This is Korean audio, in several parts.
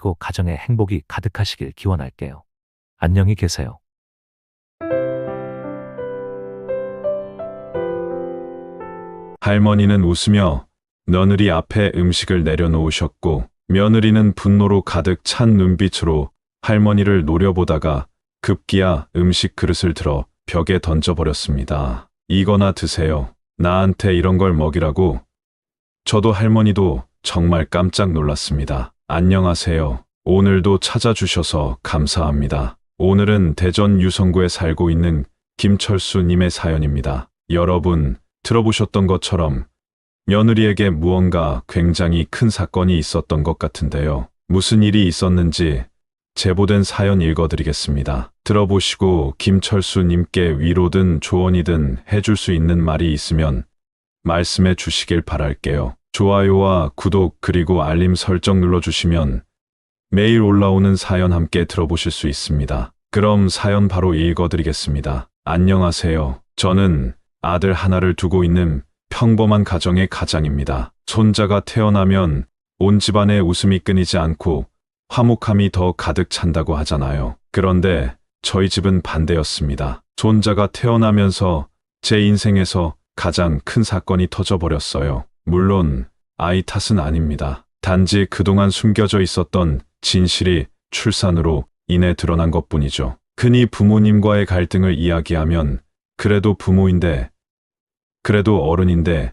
받고 가정에 행복이 가득하시길 기원할게요. 안녕히 계세요. 할머니는 웃으며 며느리 앞에 음식을 내려놓으셨고 며느리는 분노로 가득 찬 눈빛으로 할머니를 노려보다가 급기야 음식 그릇을 들어 벽에 던져버렸습니다. 이거나 드세요. 나한테 이런 걸 먹이라고. 저도 할머니도 정말 깜짝 놀랐습니다. 안녕하세요. 오늘도 찾아주셔서 감사합니다. 오늘은 대전 유성구에 살고 있는 김철수님의 사연입니다. 여러분, 들어보셨던 것처럼 며느리에게 무언가 굉장히 큰 사건이 있었던 것 같은데요. 무슨 일이 있었는지 제보된 사연 읽어드리겠습니다. 들어보시고 김철수님께 위로든 조언이든 해줄 수 있는 말이 있으면 말씀해 주시길 바랄게요. 좋아요와 구독 그리고 알림 설정 눌러주시면 매일 올라오는 사연 함께 들어보실 수 있습니다. 그럼 사연 바로 읽어드리겠습니다. 안녕하세요. 저는 아들 하나를 두고 있는 평범한 가정의 가장입니다. 손자가 태어나면 온 집안의 웃음이 끊이지 않고 화목함이 더 가득 찬다고 하잖아요. 그런데 저희 집은 반대였습니다. 손자가 태어나면서 제 인생에서 가장 큰 사건이 터져버렸어요. 물론 아이 탓은 아닙니다. 단지 그동안 숨겨져 있었던 진실이 출산으로 인해 드러난 것뿐이죠. 흔히 부모님과의 갈등을 이야기하면 그래도 부모인데, 그래도 어른인데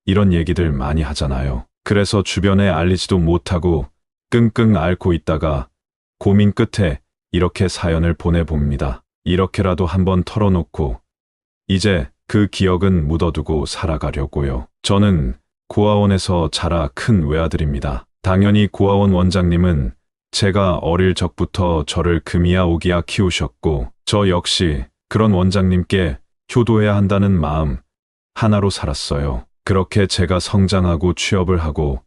이런 얘기들 많이 하잖아요. 그래서 주변에 알리지도 못하고 끙끙 앓고 있다가 고민 끝에 이렇게 사연을 보내봅니다. 이렇게라도 한번 털어놓고 이제 그 기억은 묻어두고 살아가려고요. 저는 고아원에서 자라 큰 외아들입니다. 당연히 고아원 원장님은 제가 어릴 적부터 저를 금이야 오기야 키우셨고 저 역시 그런 원장님께 효도해야 한다는 마음 하나로 살았어요. 그렇게 제가 성장하고 취업을 하고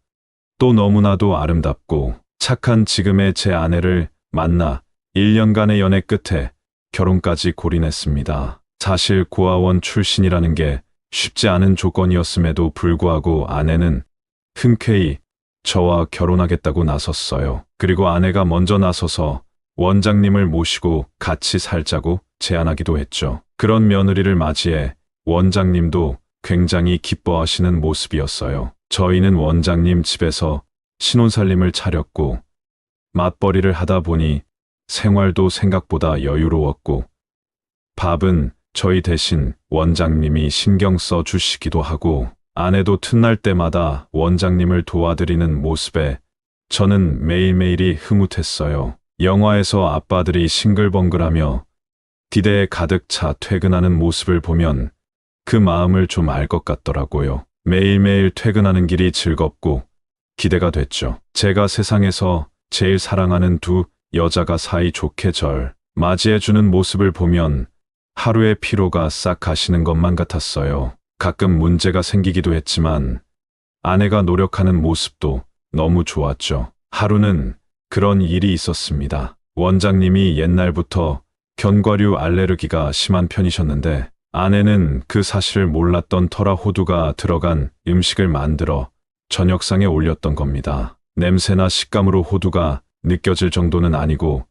또 너무나도 아름답고 착한 지금의 제 아내를 만나 1년간의 연애 끝에 결혼까지 골인했습니다. 사실 고아원 출신이라는 게 쉽지 않은 조건이었음에도 불구하고 아내는 흔쾌히 저와 결혼하겠다고 나섰어요. 그리고 아내가 먼저 나서서 원장님을 모시고 같이 살자고 제안하기도 했죠. 그런 며느리를 맞이해 원장님도 굉장히 기뻐하시는 모습이었어요. 저희는 원장님 집에서 신혼살림을 차렸고 맞벌이를 하다 보니 생활도 생각보다 여유로웠고 밥은 저희 대신 원장님이 신경 써 주시기도 하고 아내도 틈날 때마다 원장님을 도와드리는 모습에 저는 매일매일이 흐뭇했어요. 영화에서 아빠들이 싱글벙글하며 디데에 가득 차 퇴근하는 모습을 보면 그 마음을 좀 알 것 같더라고요. 매일매일 퇴근하는 길이 즐겁고 기대가 됐죠. 제가 세상에서 제일 사랑하는 두 여자가 사이좋게 절 맞이해주는 모습을 보면 하루의 피로가 싹 가시는 것만 같았어요. 가끔 문제가 생기기도 했지만 아내가 노력하는 모습도 너무 좋았죠. 하루는 그런 일이 있었습니다. 원장님이 옛날부터 견과류 알레르기가 심한 편이셨는데 아내는 그 사실을 몰랐던 터라 호두가 들어간 음식을 만들어 저녁상에 올렸던 겁니다. 냄새나 식감으로 호두가 느껴질 정도는 아니고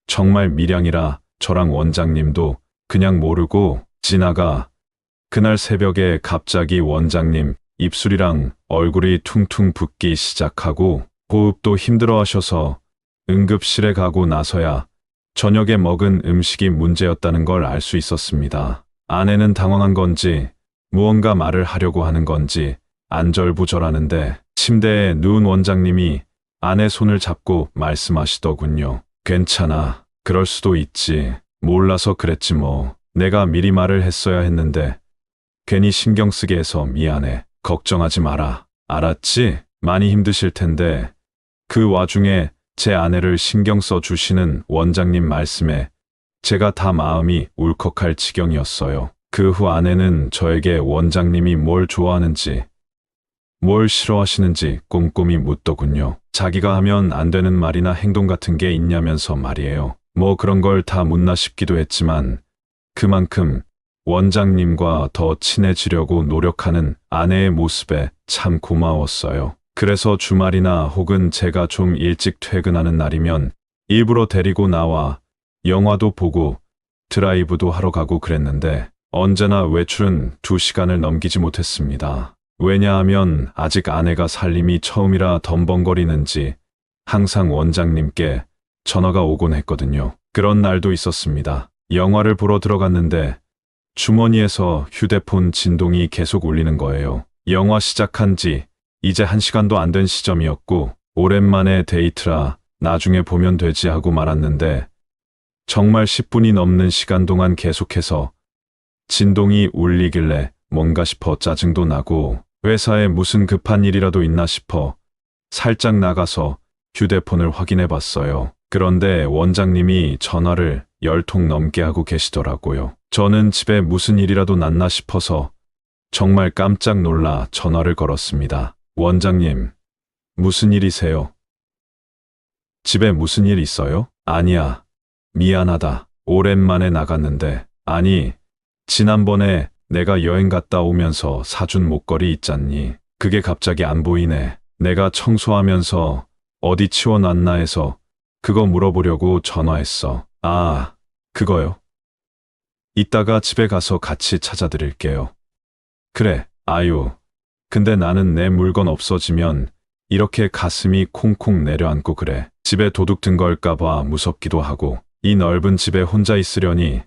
정말 밀양이라 저랑 원장님도 그냥 모르고 지나가 그날 새벽에 갑자기 원장님 입술이랑 얼굴이 퉁퉁 붓기 시작하고 호흡도 힘들어하셔서 응급실에 가고 나서야 저녁에 먹은 음식이 문제였다는 걸 알 수 있었습니다. 아내는 당황한 건지 무언가 말을 하려고 하는 건지 안절부절하는데 침대에 누운 원장님이 아내 손을 잡고 말씀하시더군요. 괜찮아. 그럴 수도 있지. 몰라서 그랬지 뭐. 내가 미리 말을 했어야 했는데 괜히 신경 쓰게 해서 미안해. 걱정하지 마라. 알았지? 많이 힘드실 텐데. 그 와중에 제 아내를 신경 써 주시는 원장님 말씀에 제가 다 마음이 울컥할 지경이었어요. 그 후 아내는 저에게 원장님이 뭘 좋아하는지, 뭘 싫어하시는지 꼼꼼히 묻더군요. 자기가 하면 안 되는 말이나 행동 같은 게 있냐면서 말이에요. 뭐 그런 걸 다 묻나 싶기도 했지만 그만큼 원장님과 더 친해지려고 노력하는 아내의 모습에 참 고마웠어요. 그래서 주말이나 혹은 제가 좀 일찍 퇴근하는 날이면 일부러 데리고 나와 영화도 보고 드라이브도 하러 가고 그랬는데 언제나 외출은 2시간을 넘기지 못했습니다. 왜냐하면 아직 아내가 살림이 처음이라 덤벙거리는지 항상 원장님께 전화가 오곤 했거든요. 그런 날도 있었습니다. 영화를 보러 들어갔는데 주머니에서 휴대폰 진동이 계속 울리는 거예요. 영화 시작한 지 이제 1시간도 안 된 시점이었고 오랜만에 데이트라 나중에 보면 되지 하고 말았는데 정말 10분이 넘는 시간 동안 계속해서 진동이 울리길래 뭔가 싶어 짜증도 나고 회사에 무슨 급한 일이라도 있나 싶어 살짝 나가서 휴대폰을 확인해 봤어요. 그런데 원장님이 전화를 10통 넘게 하고 계시더라고요. 저는 집에 무슨 일이라도 났나 싶어서 정말 깜짝 놀라 전화를 걸었습니다. 원장님, 무슨 일이세요? 집에 무슨 일 있어요? 아니야. 미안하다. 오랜만에 나갔는데. 아니, 지난번에 내가 여행 갔다 오면서 사준 목걸이 있잖니. 그게 갑자기 안 보이네. 내가 청소하면서 어디 치워놨나 해서 그거 물어보려고 전화했어. 아, 그거요? 이따가 집에 가서 같이 찾아드릴게요. 그래, 아유. 근데 나는 내 물건 없어지면 이렇게 가슴이 콩콩 내려앉고 그래. 집에 도둑 든 걸까봐 무섭기도 하고 이 넓은 집에 혼자 있으려니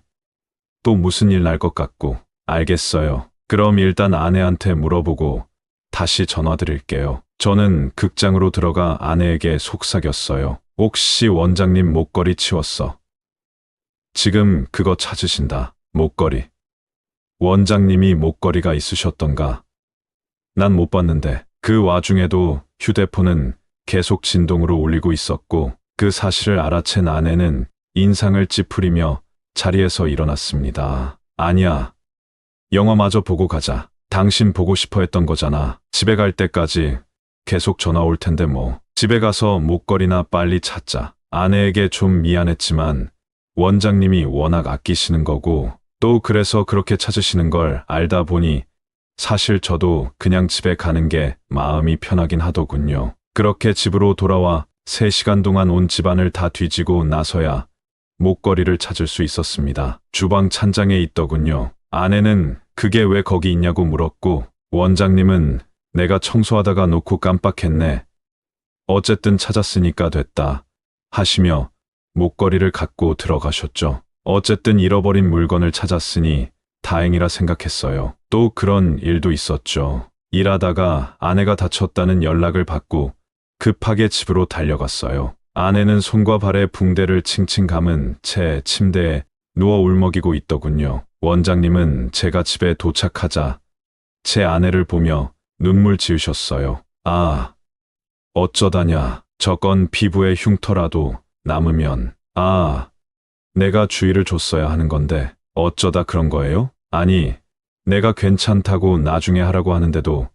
또 무슨 일 날 것 같고. 알겠어요. 그럼 일단 아내한테 물어보고 다시 전화드릴게요. 저는 극장으로 들어가 아내에게 속삭였어요. 혹시 원장님 목걸이 치웠어? 지금 그거 찾으신다. 목걸이. 원장님이 목걸이가 있으셨던가? 난 못 봤는데. 그 와중에도 휴대폰은 계속 진동으로 울리고 있었고 그 사실을 알아챈 아내는 인상을 찌푸리며 자리에서 일어났습니다. 아니야. 영화마저 보고 가자. 당신 보고 싶어 했던 거잖아. 집에 갈 때까지 계속 전화 올 텐데 뭐. 집에 가서 목걸이나 빨리 찾자. 아내에게 좀 미안했지만 원장님이 워낙 아끼시는 거고 또 그래서 그렇게 찾으시는 걸 알다 보니 사실 저도 그냥 집에 가는 게 마음이 편하긴 하더군요. 그렇게 집으로 돌아와 3시간 동안 온 집안을 다 뒤지고 나서야 목걸이를 찾을 수 있었습니다. 주방 찬장에 있더군요. 아내는 그게 왜 거기 있냐고 물었고 원장님은 내가 청소하다가 놓고 깜빡했네. 어쨌든 찾았으니까 됐다 하시며 목걸이를 갖고 들어가셨죠. 어쨌든 잃어버린 물건을 찾았으니 다행이라 생각했어요. 또 그런 일도 있었죠. 일하다가 아내가 다쳤다는 연락을 받고 급하게 집으로 달려갔어요. 아내는 손과 발에 붕대를 칭칭 감은 채 침대에 누워 울먹이고 있더군요. 원장님은 제가 집에 도착하자 제 아내를 보며 눈물 지으셨어요. 아, 어쩌다냐. 저건 피부에 흉터라도 남으면. 아, 내가 주의를 줬어야 하는 건데 어쩌다 그런 거예요? 아니, 내가 괜찮다고 나중에 하라고 하는데도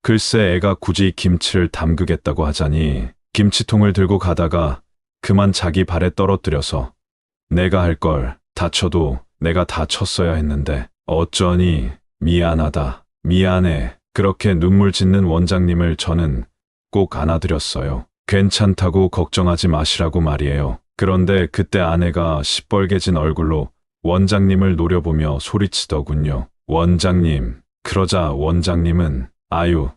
글쎄 애가 굳이 김치를 담그겠다고 하자니 김치통을 들고 가다가 그만 자기 발에 떨어뜨려서 내가 할 걸 다쳐도 내가 다 쳤어야 했는데 어쩌니 미안하다. 미안해. 그렇게 눈물 짓는 원장님을 저는 꼭 안아드렸어요. 괜찮다고 걱정하지 마시라고 말이에요. 그런데 그때 아내가 시뻘개진 얼굴로 원장님을 노려보며 소리치더군요. 원장님. 그러자 원장님은 아유,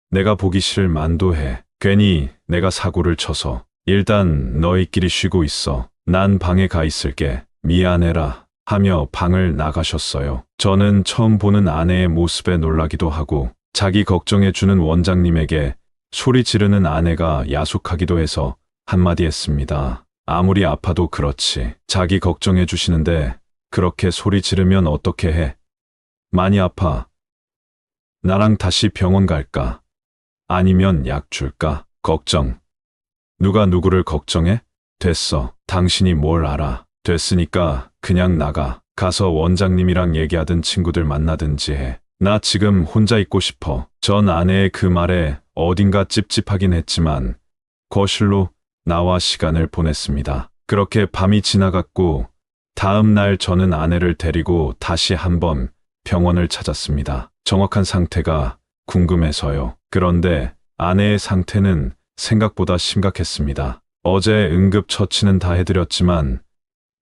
내가 보기 싫을 만도 해. 괜히 내가 사고를 쳐서. 일단 너희끼리 쉬고 있어. 난 방에 가 있을게. 미안해라 하며 방을 나가셨어요. 저는 처음 보는 아내의 모습에 놀라기도 하고 자기 걱정해주는 원장님에게 소리 지르는 아내가 야속하기도 해서 한마디 했습니다. 아무리 아파도 그렇지. 자기 걱정해 주시는데 그렇게 소리 지르면 어떻게 해? 많이 아파. 나랑 다시 병원 갈까? 아니면 약 줄까? 걱정. 누가 누구를 걱정해? 됐어. 당신이 뭘 알아. 됐으니까 그냥 나가. 가서 원장님이랑 얘기하든 친구들 만나든지 해. 나 지금 혼자 있고 싶어. 전 아내의 그 말에 어딘가 찝찝하긴 했지만 거실로 나와 시간을 보냈습니다. 그렇게 밤이 지나갔고 다음 날 저는 아내를 데리고 다시 한번 병원을 찾았습니다. 정확한 상태가 궁금해서요. 그런데 아내의 상태는 생각보다 심각했습니다. 어제 응급처치는 다 해드렸지만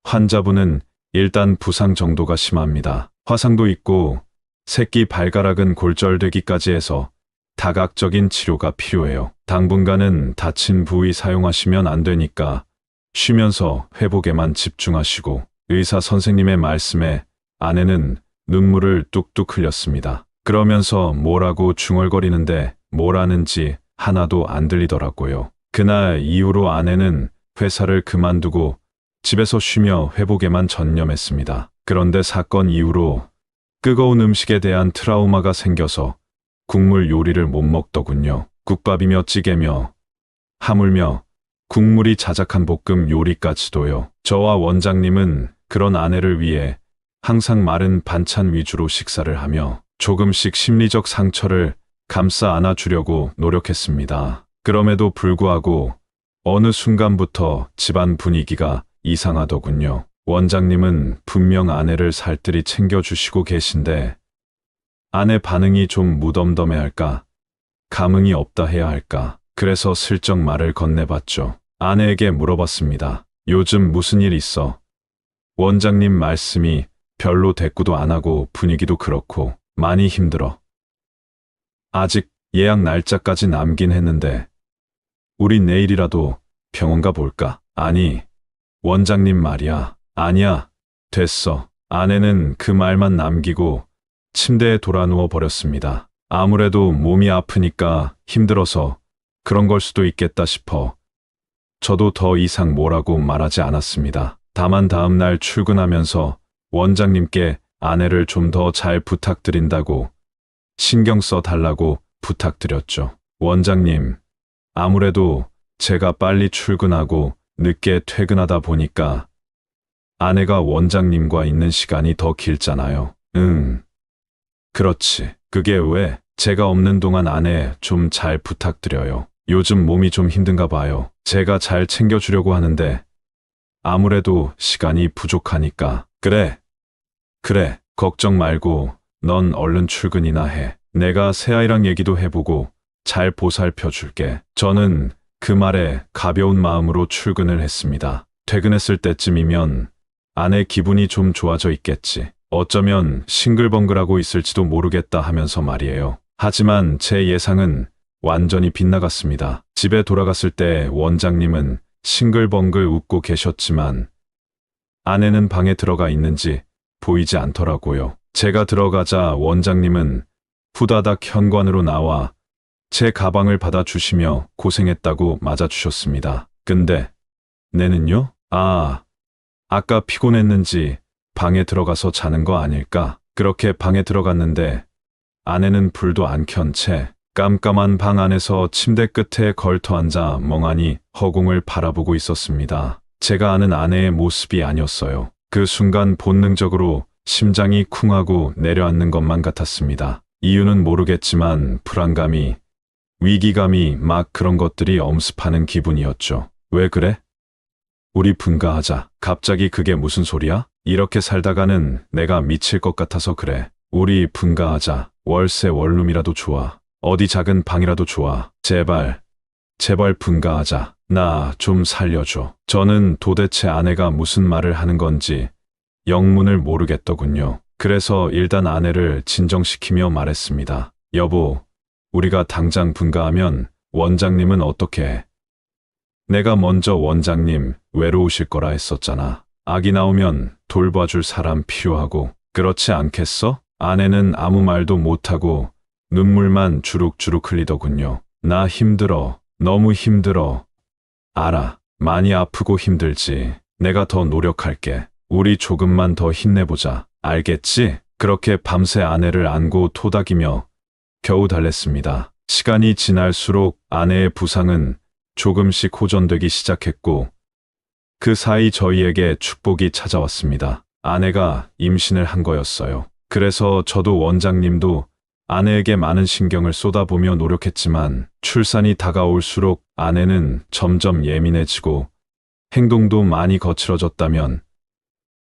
환자분은 일단 부상 정도가 심합니다. 화상도 있고 새끼 발가락은 골절되기까지 해서 다각적인 치료가 필요해요. 당분간은 다친 부위 사용하시면 안 되니까 쉬면서 회복에만 집중하시고. 의사 선생님의 말씀에 아내는 눈물을 뚝뚝 흘렸습니다. 그러면서 뭐라고 중얼거리는데 뭘 하는지 하나도 안 들리더라고요. 그날 이후로 아내는 회사를 그만두고 집에서 쉬며 회복에만 전념했습니다. 그런데 사건 이후로 뜨거운 음식에 대한 트라우마가 생겨서 국물 요리를 못 먹더군요. 국밥이며 찌개며 하물며 국물이 자작한 볶음 요리까지도요. 저와 원장님은 그런 아내를 위해 항상 마른 반찬 위주로 식사를 하며 조금씩 심리적 상처를 감싸 안아주려고 노력했습니다. 그럼에도 불구하고 어느 순간부터 집안 분위기가 이상하더군요. 원장님은 분명 아내를 살뜰히 챙겨주시고 계신데 아내 반응이 좀 무덤덤해할까? 감흥이 없다 해야 할까? 그래서 슬쩍 말을 건네봤죠. 아내에게 물어봤습니다. 요즘 무슨 일 있어? 원장님 말씀이 별로 대꾸도 안 하고 분위기도 그렇고 많이 힘들어. 아직 예약 날짜까지 남긴 했는데 우리 내일이라도 병원 가 볼까? 아니, 원장님 말이야. 아니야, 됐어. 아내는 그 말만 남기고 침대에 돌아누워 버렸습니다. 아무래도 몸이 아프니까 힘들어서 그런 걸 수도 있겠다 싶어 저도 더 이상 뭐라고 말하지 않았습니다. 다만 다음 날 출근하면서 원장님께 아내를 좀 더 잘 부탁드린다고 신경 써 달라고 부탁드렸죠. 원장님, 아무래도 제가 빨리 출근하고 늦게 퇴근하다 보니까 아내가 원장님과 있는 시간이 더 길잖아요. 그렇지. 그게 왜? 제가 없는 동안 아내 좀 잘 부탁드려요. 요즘 몸이 좀 힘든가 봐요. 제가 잘 챙겨주려고 하는데 아무래도 시간이 부족하니까. 그래. 걱정 말고 넌 얼른 출근이나 해. 내가 새아이랑 얘기도 해보고 잘 보살펴 줄게. 저는 그 말에 가벼운 마음으로 출근을 했습니다. 퇴근했을 때쯤이면 아내 기분이 좀 좋아져 있겠지. 어쩌면 싱글벙글하고 있을지도 모르겠다 하면서 말이에요. 하지만 제 예상은 완전히 빗나갔습니다. 집에 돌아갔을 때 원장님은 싱글벙글 웃고 계셨지만 아내는 방에 들어가 있는지 보이지 않더라고요. 제가 들어가자 원장님은 후다닥 현관으로 나와 제 가방을 받아주시며 고생했다고 맞아주셨습니다. 근데 내는요? 아까 피곤했는지 방에 들어가서 자는 거 아닐까? 그렇게 방에 들어갔는데 아내는 불도 안 켠 채 깜깜한 방 안에서 침대 끝에 걸터 앉아 멍하니 허공을 바라보고 있었습니다. 제가 아는 아내의 모습이 아니었어요. 그 순간 본능적으로 심장이 쿵하고 내려앉는 것만 같았습니다. 이유는 모르겠지만 불안감이, 위기감이 막 그런 것들이 엄습하는 기분이었죠. 왜 그래? 우리 분가하자. 갑자기 그게 무슨 소리야? 이렇게 살다가는 내가 미칠 것 같아서 그래. 우리 분가하자. 월세 원룸이라도 좋아. 어디 작은 방이라도 좋아. 제발 분가하자. 나 좀 살려줘. 저는 도대체 아내가 무슨 말을 하는 건지 영문을 모르겠더군요. 그래서 일단 아내를 진정시키며 말했습니다. 여보, 우리가 당장 분가하면 원장님은 어떻게 해? 내가 먼저 원장님 외로우실 거라 했었잖아. 아기 나오면 돌봐줄 사람 필요하고. 그렇지 않겠어? 아내는 아무 말도 못하고 눈물만 주룩주룩 흘리더군요. 나 힘들어. 너무 힘들어. 알아. 많이 아프고 힘들지. 내가 더 노력할게. 우리 조금만 더 힘내보자. 알겠지? 그렇게 밤새 아내를 안고 토닥이며 겨우 달랬습니다. 시간이 지날수록 아내의 부상은 조금씩 호전되기 시작했고 그 사이 저희에게 축복이 찾아왔습니다. 아내가 임신을 한 거였어요. 그래서 저도 원장님도 아내에게 많은 신경을 쏟아보며 노력했지만 출산이 다가올수록 아내는 점점 예민해지고 행동도 많이 거칠어졌다면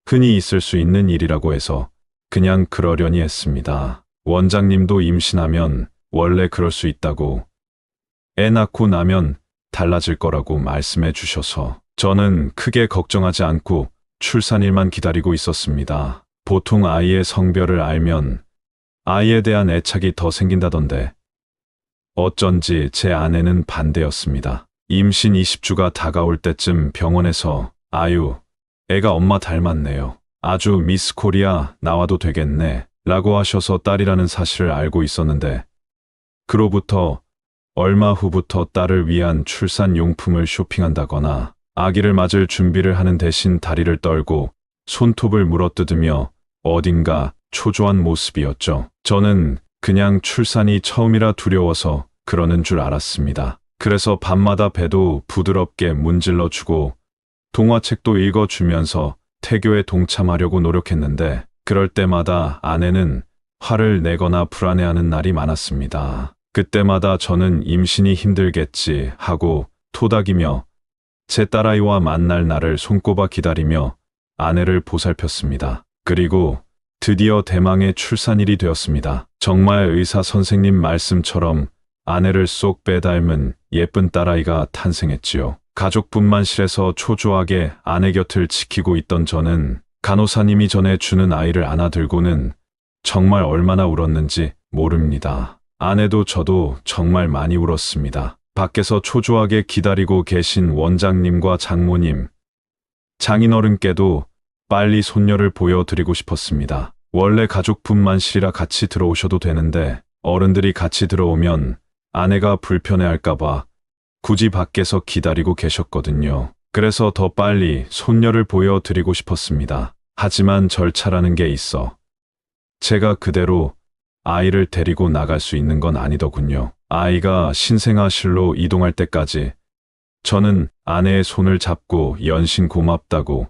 흔히 있을 수 있는 일이라고 해서 그냥 그러려니 했습니다. 원장님도 임신하면 원래 그럴 수 있다고 애 낳고 나면 달라질 거라고 말씀해 주셔서 저는 크게 걱정하지 않고 출산일만 기다리고 있었습니다. 보통 아이의 성별을 알면 아이에 대한 애착이 더 생긴다던데 어쩐지 제 아내는 반대였습니다. 임신 20주가 다가올 때쯤 병원에서 아유, 애가 엄마 닮았네요. 아주 미스 코리아 나와도 되겠네. 라고 하셔서 딸이라는 사실을 알고 있었는데 그로부터 얼마 후부터 딸을 위한 출산 용품을 쇼핑한다거나 아기를 맞을 준비를 하는 대신 다리를 떨고 손톱을 물어뜯으며 어딘가 초조한 모습이었죠. 저는 그냥 출산이 처음이라 두려워서 그러는 줄 알았습니다. 그래서 밤마다 배도 부드럽게 문질러주고 동화책도 읽어주면서 태교에 동참하려고 노력했는데 그럴 때마다 아내는 화를 내거나 불안해하는 날이 많았습니다. 그때마다 저는 임신이 힘들겠지 하고 토닥이며 제 딸아이와 만날 날을 손꼽아 기다리며 아내를 보살폈습니다. 그리고 드디어 대망의 출산일이 되었습니다. 정말 의사 선생님 말씀처럼 아내를 쏙 빼닮은 예쁜 딸아이가 탄생했지요. 가족분만실에서 초조하게 아내 곁을 지키고 있던 저는 간호사님이 전해주는 아이를 안아들고는 정말 얼마나 울었는지 모릅니다. 아내도 저도 정말 많이 울었습니다. 밖에서 초조하게 기다리고 계신 원장님과 장모님, 장인어른께도 빨리 손녀를 보여드리고 싶었습니다. 원래 가족분만실이라 같이 들어오셔도 되는데 어른들이 같이 들어오면 아내가 불편해할까봐 굳이 밖에서 기다리고 계셨거든요. 그래서 더 빨리 손녀를 보여드리고 싶었습니다. 하지만 절차라는 게 있어 제가 그대로 아이를 데리고 나갈 수 있는 건 아니더군요. 아이가 신생아실로 이동할 때까지 저는 아내의 손을 잡고 연신 고맙다고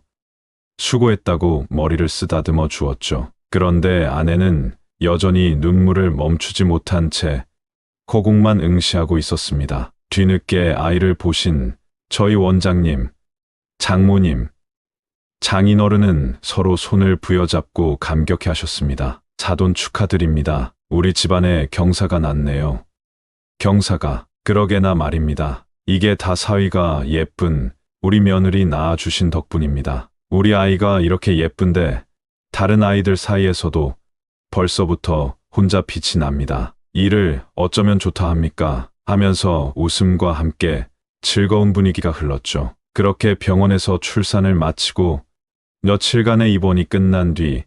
수고했다고 머리를 쓰다듬어 주었죠. 그런데 아내는 여전히 눈물을 멈추지 못한 채 거국만 응시하고 있었습니다. 뒤늦게 아이를 보신 저희 원장님, 장모님, 장인어른은 서로 손을 부여잡고 감격해 하셨습니다. 사돈 축하드립니다. 우리 집안에 경사가 났네요. 경사가, 그러게나 말입니다. 이게 다 사위가 예쁜 우리 며느리 낳아주신 덕분입니다. 우리 아이가 이렇게 예쁜데 다른 아이들 사이에서도 벌써부터 혼자 빛이 납니다. 이를 어쩌면 좋다 합니까? 하면서 웃음과 함께 즐거운 분위기가 흘렀죠. 그렇게 병원에서 출산을 마치고 며칠간의 입원이 끝난 뒤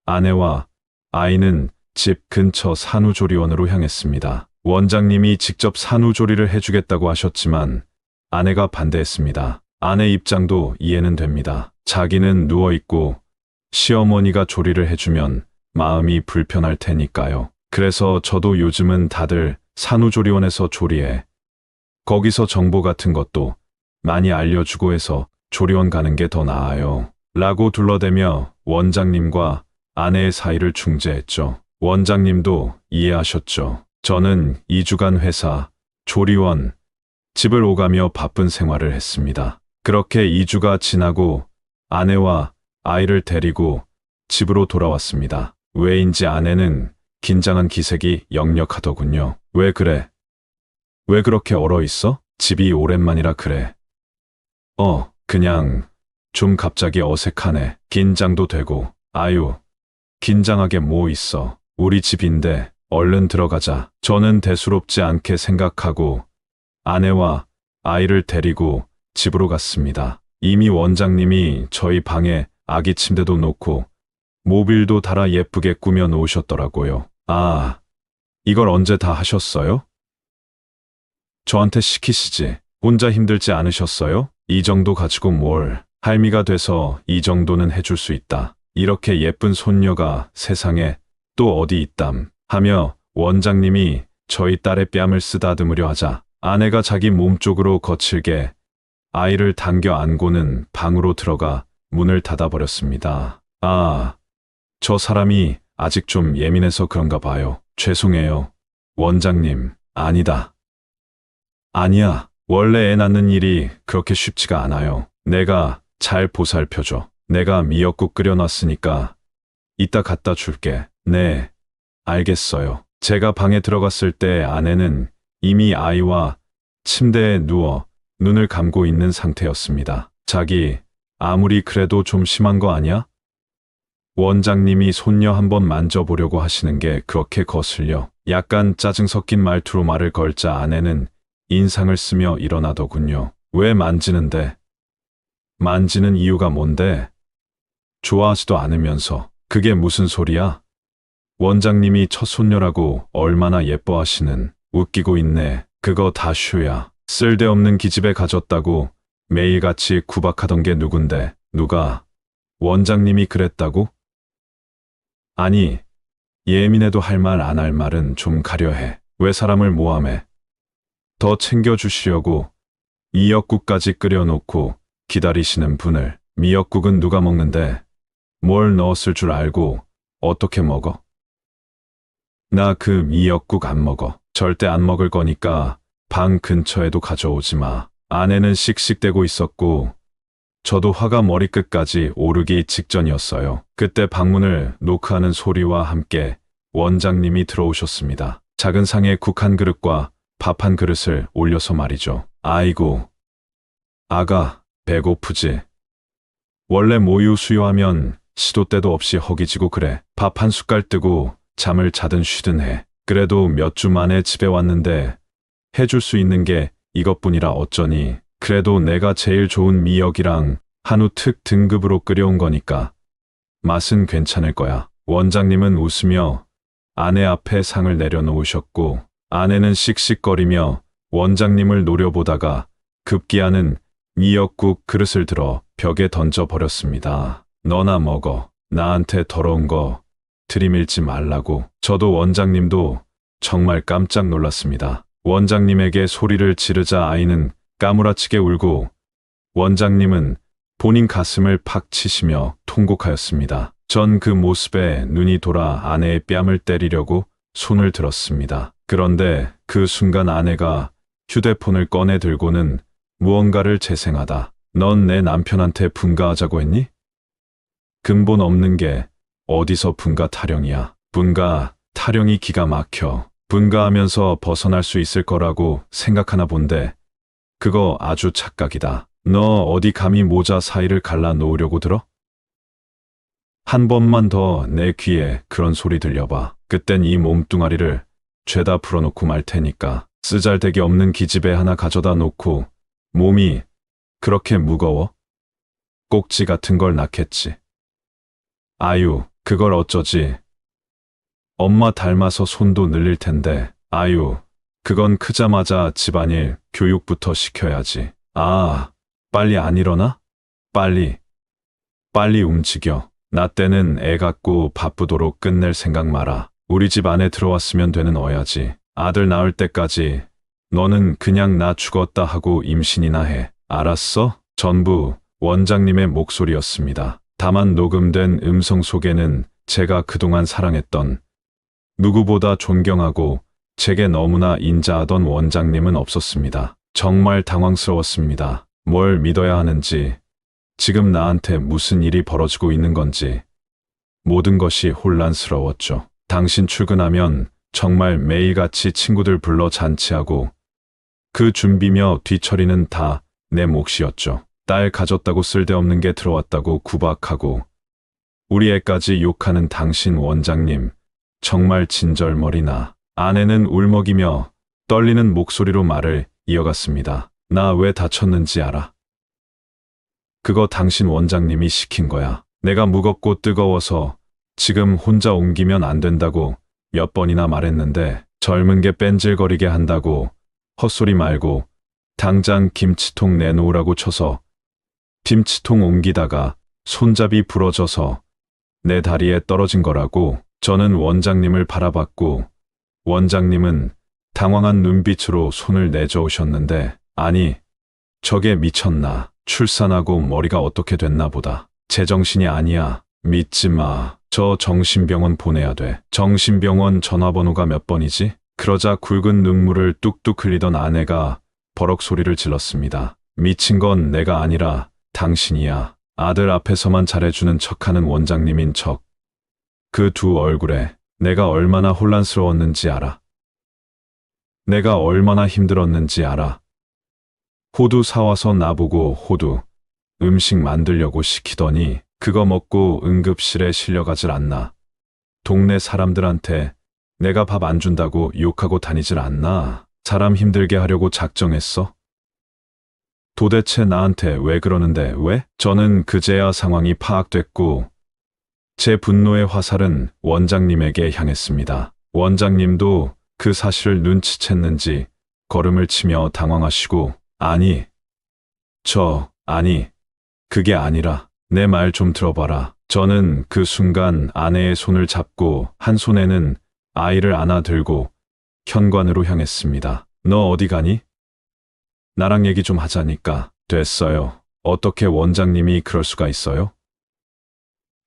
아내와 아이는 집 근처 산후조리원으로 향했습니다. 원장님이 직접 산후조리를 해주겠다고 하셨지만 아내가 반대했습니다. 아내 입장도 이해는 됩니다. 자기는 누워있고 시어머니가 조리를 해주면 마음이 불편할 테니까요. 그래서 저도 요즘은 다들 산후조리원에서 조리해. 거기서 정보 같은 것도 많이 알려주고 해서 조리원 가는 게 더 나아요. 라고 둘러대며 원장님과 아내의 사이를 중재했죠. 원장님도 이해하셨죠. 저는 2주간 회사, 조리원, 집을 오가며 바쁜 생활을 했습니다. 그렇게 2주가 지나고 아내와 아이를 데리고 집으로 돌아왔습니다. 왜인지 아내는 긴장한 기색이 역력하더군요. 왜 그래? 왜 그렇게 얼어있어? 집이 오랜만이라 그래. 그냥 좀 갑자기 어색하네. 긴장도 되고. 아유, 긴장하게 뭐 있어. 우리 집인데 얼른 들어가자. 저는 대수롭지 않게 생각하고 아내와 아이를 데리고 집으로 갔습니다. 이미 원장님이 저희 방에 아기 침대도 놓고 모빌도 달아 예쁘게 꾸며 놓으셨더라고요. 아, 이걸 언제 다 하셨어요? 저한테 시키시지. 혼자 힘들지 않으셨어요? 이 정도 가지고 뭘. 할미가 돼서 이 정도는 해줄 수 있다. 이렇게 예쁜 손녀가 세상에 또 어디 있담 하며 원장님이 저희 딸의 뺨을 쓰다듬으려 하자 아내가 자기 몸 쪽으로 거칠게 아이를 당겨 안고는 방으로 들어가 문을 닫아버렸습니다. 아, 저 사람이 아직 좀 예민해서 그런가 봐요. 죄송해요. 원장님, 아니다. 아니야. 원래 애 낳는 일이 그렇게 쉽지가 않아요. 내가 잘 보살펴줘. 내가 미역국 끓여놨으니까 이따 갖다 줄게. 네, 알겠어요. 제가 방에 들어갔을 때 아내는 이미 아이와 침대에 누워 눈을 감고 있는 상태였습니다. 자기, 아무리 그래도 좀 심한 거 아니야? 원장님이 손녀 한번 만져보려고 하시는 게 그렇게 거슬려 약간 짜증 섞인 말투로 말을 걸자 아내는 인상을 쓰며 일어나더군요. 왜 만지는데? 만지는 이유가 뭔데? 좋아하지도 않으면서. 그게 무슨 소리야? 원장님이 첫 손녀라고 얼마나 예뻐하시는. 웃기고 있네. 그거 다 슈야. 쓸데없는 기집애 가졌다고 매일같이 구박하던 게 누군데. 누가? 원장님이 그랬다고? 아니, 예민해도 할 말 안 할 말은 좀 가려해. 왜 사람을 모함해? 더 챙겨주시려고 미역국까지 끓여놓고 기다리시는 분을. 미역국은 누가 먹는데? 뭘 넣었을 줄 알고 어떻게 먹어? 나 그 미역국 안 먹어. 절대 안 먹을 거니까 방 근처에도 가져오지 마. 아내는 씩씩대고 있었고 저도 화가 머리끝까지 오르기 직전이었어요. 그때 방문을 노크하는 소리와 함께 원장님이 들어오셨습니다. 작은 상에 국 한 그릇과 밥 한 그릇을 올려서 말이죠. 아이고, 아가, 배고프지? 원래 모유 수유하면 시도 때도 없이 허기지고 그래. 밥 한 숟갈 뜨고 잠을 자든 쉬든 해. 그래도 몇 주 만에 집에 왔는데 해줄 수 있는 게 이것뿐이라 어쩌니. 그래도 내가 제일 좋은 미역이랑 한우 특 등급으로 끓여온 거니까 맛은 괜찮을 거야. 원장님은 웃으며 아내 앞에 상을 내려놓으셨고 아내는 씩씩거리며 원장님을 노려보다가 급기야는 미역국 그릇을 들어 벽에 던져버렸습니다. 너나 먹어. 나한테 더러운 거 들이밀지 말라고. 저도 원장님도 정말 깜짝 놀랐습니다. 원장님에게 소리를 지르자 아이는 까무라치게 울고 원장님은 본인 가슴을 팍 치시며 통곡하였습니다. 전 그 모습에 눈이 돌아 아내의 뺨을 때리려고 손을 들었습니다. 그런데 그 순간 아내가 휴대폰을 꺼내 들고는 무언가를 재생하다. 넌 내 남편한테 분가하자고 했니? 근본 없는 게 어디서 분가 타령이야. 분가 타령이 기가 막혀. 분가하면서 벗어날 수 있을 거라고 생각하나 본데 그거 아주 착각이다. 너 어디 감히 모자 사이를 갈라 놓으려고 들어? 한 번만 더 내 귀에 그런 소리 들려봐. 그땐 이 몸뚱아리를 죄다 풀어놓고 말 테니까. 쓰잘데기 없는 기집애 하나 가져다 놓고 몸이 그렇게 무거워? 꼭지 같은 걸 낳겠지. 아유, 그걸 어쩌지. 엄마 닮아서 손도 늘릴 텐데. 아유, 그건 크자마자 집안일 교육부터 시켜야지. 아, 빨리 안 일어나? 빨리 움직여. 나 때는 애 갖고 바쁘도록 끝낼 생각 마라. 우리 집 안에 들어왔으면 되는 어야지. 아들 낳을 때까지 너는 그냥 나 죽었다 하고 임신이나 해. 알았어? 전부 원장님의 목소리였습니다. 다만 녹음된 음성 속에는 제가 그동안 사랑했던 누구보다 존경하고 제게 너무나 인자하던 원장님은 없었습니다. 정말 당황스러웠습니다. 뭘 믿어야 하는지, 지금 나한테 무슨 일이 벌어지고 있는 건지 모든 것이 혼란스러웠죠. 당신 출근하면 정말 매일같이 친구들 불러 잔치하고 그 준비며 뒤처리는 다 내 몫이었죠. 딸 가졌다고 쓸데없는 게 들어왔다고 구박하고 우리 애까지 욕하는 당신 원장님 정말 진절머리나. 아내는 울먹이며 떨리는 목소리로 말을 이어갔습니다. 나 왜 다쳤는지 알아? 그거 당신 원장님이 시킨 거야. 내가 무겁고 뜨거워서 지금 혼자 옮기면 안 된다고 몇 번이나 말했는데 젊은 게 뺀질거리게 한다고 헛소리 말고 당장 김치통 내놓으라고 쳐서 김치통 옮기다가 손잡이 부러져서 내 다리에 떨어진 거라고. 저는 원장님을 바라봤고 원장님은 당황한 눈빛으로 손을 내저으셨는데 아니, 저게 미쳤나. 출산하고 머리가 어떻게 됐나 보다. 제정신이 아니야. 믿지 마. 저 정신병원 보내야 돼. 정신병원 전화번호가 몇 번이지? 그러자 굵은 눈물을 뚝뚝 흘리던 아내가 버럭 소리를 질렀습니다. 미친 건 내가 아니라 당신이야. 아들 앞에서만 잘해주는 척하는 원장님인 척. 그 두 얼굴에 내가 얼마나 혼란스러웠는지 알아. 내가 얼마나 힘들었는지 알아. 호두 사와서 나보고 호두 음식 만들려고 시키더니 그거 먹고 응급실에 실려가질 않나. 동네 사람들한테 내가 밥 안 준다고 욕하고 다니질 않나. 사람 힘들게 하려고 작정했어? 도대체 나한테 왜 그러는데 왜? 저는 그제야 상황이 파악됐고 제 분노의 화살은 원장님에게 향했습니다. 원장님도 그 사실을 눈치챘는지 걸음을 치며 당황하시고 아니, 그게 아니라 내 말 좀 들어봐라. 저는 그 순간 아내의 손을 잡고 한 손에는 아이를 안아들고 현관으로 향했습니다. 너 어디 가니? 나랑 얘기 좀 하자니까. 됐어요. 어떻게 원장님이 그럴 수가 있어요?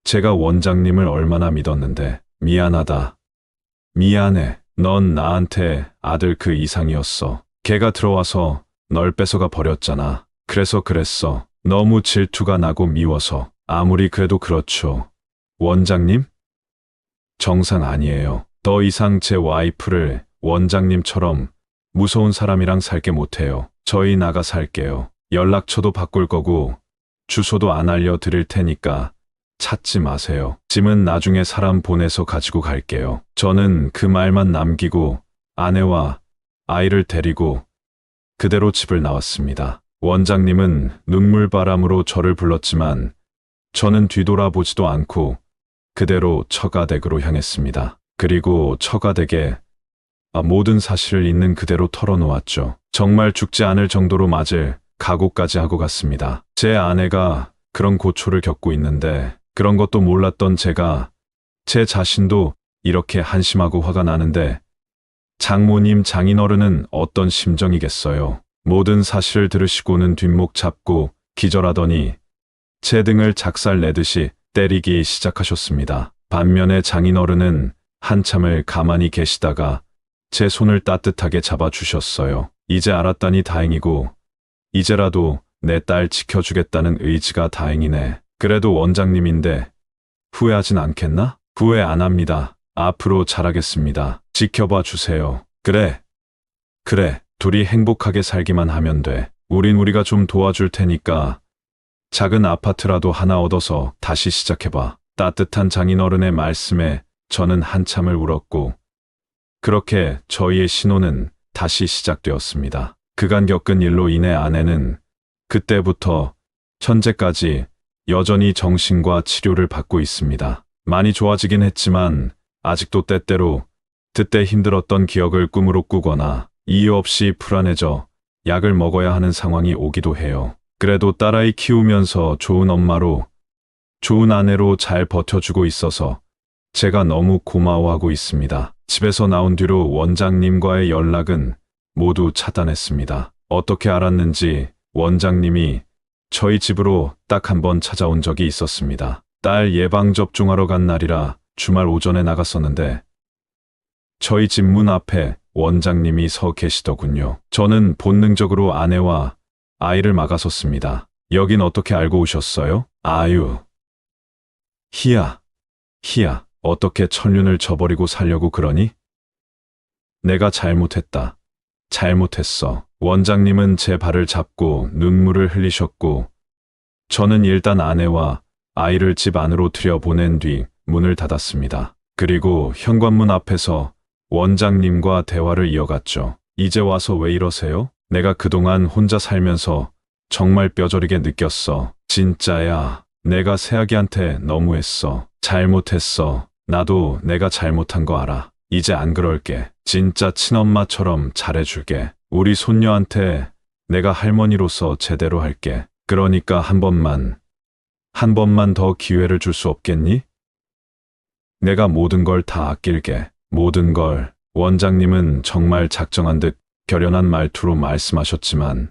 제가 원장님을 얼마나 믿었는데. 미안하다. 미안해. 넌 나한테 아들 그 이상이었어. 걔가 들어와서 널 뺏어가 버렸잖아. 그래서 그랬어. 너무 질투가 나고 미워서. 아무리 그래도 그렇죠. 원장님? 정상 아니에요. 더 이상 제 와이프를 원장님처럼 무서운 사람이랑 살게 못해요. 저희 나가 살게요. 연락처도 바꿀 거고 주소도 안 알려드릴 테니까 찾지 마세요. 짐은 나중에 사람 보내서 가지고 갈게요. 저는 그 말만 남기고 아내와 아이를 데리고 그대로 집을 나왔습니다. 원장님은 눈물바람으로 저를 불렀지만 저는 뒤돌아보지도 않고 그대로 처가댁으로 향했습니다. 그리고 처가댁에 모든 사실을 있는 그대로 털어놓았죠. 정말 죽지 않을 정도로 맞을 각오까지 하고 갔습니다. 제 아내가 그런 고초를 겪고 있는데 그런 것도 몰랐던 제가 제 자신도 이렇게 한심하고 화가 나는데 장모님 장인어른은 어떤 심정이겠어요. 모든 사실을 들으시고는 뒷목 잡고 기절하더니 제 등을 작살 내듯이 때리기 시작하셨습니다. 반면에 장인어른은 한참을 가만히 계시다가 제 손을 따뜻하게 잡아주셨어요. 이제 알았다니 다행이고 이제라도 내 딸 지켜주겠다는 의지가 다행이네. 그래도 원장님인데 후회하진 않겠나? 후회 안 합니다. 앞으로 잘하겠습니다. 지켜봐 주세요. 그래. 둘이 행복하게 살기만 하면 돼. 우리가 좀 도와줄 테니까 작은 아파트라도 하나 얻어서 다시 시작해봐. 따뜻한 장인어른의 말씀에 저는 한참을 울었고 그렇게 저희의 신혼은 다시 시작되었습니다. 그간 겪은 일로 인해 아내는 그때부터 현재까지 여전히 정신과 치료를 받고 있습니다. 많이 좋아지긴 했지만 아직도 때때로 그때 힘들었던 기억을 꿈으로 꾸거나 이유 없이 불안해져 약을 먹어야 하는 상황이 오기도 해요. 그래도 딸아이 키우면서 좋은 엄마로, 좋은 아내로 잘 버텨주고 있어서 제가 너무 고마워하고 있습니다. 집에서 나온 뒤로 원장님과의 연락은 모두 차단했습니다. 어떻게 알았는지 원장님이 저희 집으로 딱 한 번 찾아온 적이 있었습니다. 딸 예방접종하러 간 날이라 주말 오전에 나갔었는데 저희 집 문 앞에 원장님이 서 계시더군요. 저는 본능적으로 아내와 아이를 막아섰습니다. 여긴 어떻게 알고 오셨어요? 아유. 희야. 어떻게 천륜을 저버리고 살려고 그러니? 내가 잘못했다. 잘못했어. 원장님은 제 발을 잡고 눈물을 흘리셨고 저는 일단 아내와 아이를 집 안으로 들여보낸 뒤 문을 닫았습니다. 그리고 현관문 앞에서 원장님과 대화를 이어갔죠. 이제 와서 왜 이러세요? 내가 그동안 혼자 살면서 정말 뼈저리게 느꼈어. 진짜야. 내가 새아기한테 너무했어. 잘못했어. 나도 내가 잘못한 거 알아. 이제 안 그럴게. 진짜 친엄마처럼 잘해줄게. 우리 손녀한테 내가 할머니로서 제대로 할게. 그러니까 한 번만 더 기회를 줄 수 없겠니? 내가 모든 걸 다 아낄게. 모든 걸. 원장님은 정말 작정한 듯 결연한 말투로 말씀하셨지만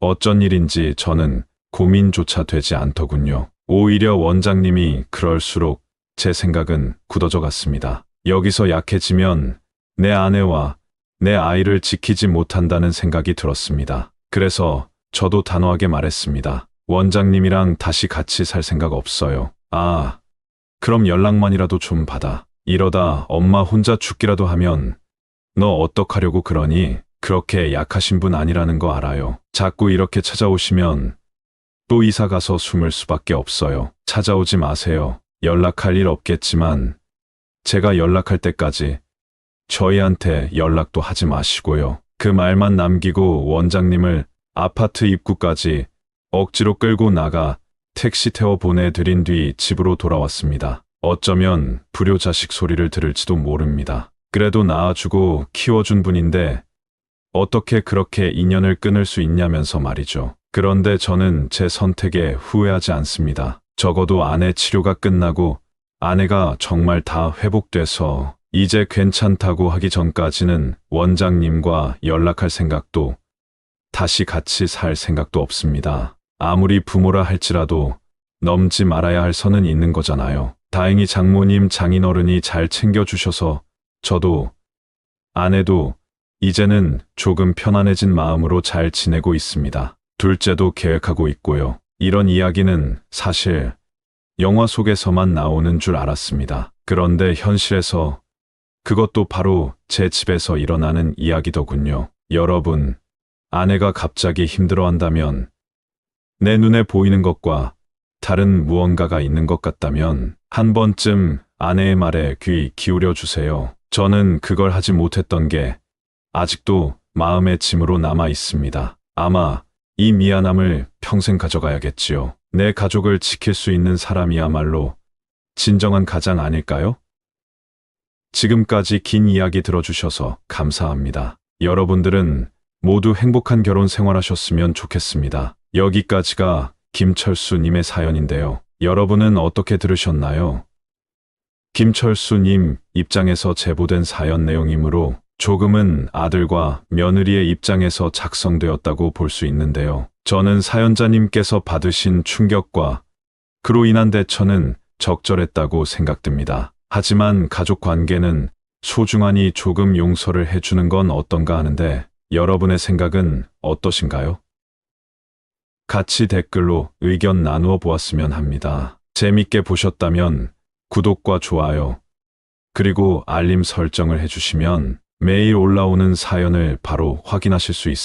어쩐 일인지 저는 고민조차 되지 않더군요. 오히려 원장님이 그럴수록 제 생각은 굳어져 갔습니다. 여기서 약해지면 내 아내와 내 아이를 지키지 못한다는 생각이 들었습니다. 그래서 저도 단호하게 말했습니다. 원장님이랑 다시 같이 살 생각 없어요. 아, 그럼 연락만이라도 좀 받아. 이러다 엄마 혼자 죽기라도 하면 너 어떡하려고 그러니? 그렇게 약하신 분 아니라는 거 알아요. 자꾸 이렇게 찾아오시면 또 이사 가서 숨을 수밖에 없어요. 찾아오지 마세요. 연락할 일 없겠지만 제가 연락할 때까지 저희한테 연락도 하지 마시고요. 그 말만 남기고 원장님을 아파트 입구까지 억지로 끌고 나가 택시 태워 보내드린 뒤 집으로 돌아왔습니다. 어쩌면 불효자식 소리를 들을지도 모릅니다. 그래도 낳아주고 키워준 분인데 어떻게 그렇게 인연을 끊을 수 있냐면서 말이죠. 그런데 저는 제 선택에 후회하지 않습니다. 적어도 아내 치료가 끝나고 아내가 정말 다 회복돼서 이제 괜찮다고 하기 전까지는 원장님과 연락할 생각도 다시 같이 살 생각도 없습니다. 아무리 부모라 할지라도 넘지 말아야 할 선은 있는 거잖아요. 다행히 장모님, 장인어른이 잘 챙겨주셔서 저도 아내도 이제는 조금 편안해진 마음으로 잘 지내고 있습니다. 둘째도 계획하고 있고요. 이런 이야기는 사실 영화 속에서만 나오는 줄 알았습니다. 그런데 현실에서 그것도 바로 제 집에서 일어나는 이야기더군요. 여러분, 아내가 갑자기 힘들어한다면 내 눈에 보이는 것과 다른 무언가가 있는 것 같다면 한 번쯤 아내의 말에 귀 기울여 주세요. 저는 그걸 하지 못했던 게 아직도 마음의 짐으로 남아 있습니다. 아마 이 미안함을 평생 가져가야겠지요. 내 가족을 지킬 수 있는 사람이야말로 진정한 가장 아닐까요? 지금까지 긴 이야기 들어주셔서 감사합니다. 여러분들은 모두 행복한 결혼 생활하셨으면 좋겠습니다. 여기까지가 김철수님의 사연인데요. 여러분은 어떻게 들으셨나요? 김철수님 입장에서 제보된 사연 내용이므로 조금은 아들과 며느리의 입장에서 작성되었다고 볼 수 있는데요. 저는 사연자님께서 받으신 충격과 그로 인한 대처는 적절했다고 생각됩니다. 하지만 가족 관계는 소중하니 조금 용서를 해주는 건 어떤가 하는데 여러분의 생각은 어떠신가요? 같이 댓글로 의견 나누어 보았으면 합니다. 재밌게 보셨다면 구독과 좋아요, 그리고 알림 설정을 해주시면 매일 올라오는 사연을 바로 확인하실 수 있습니다.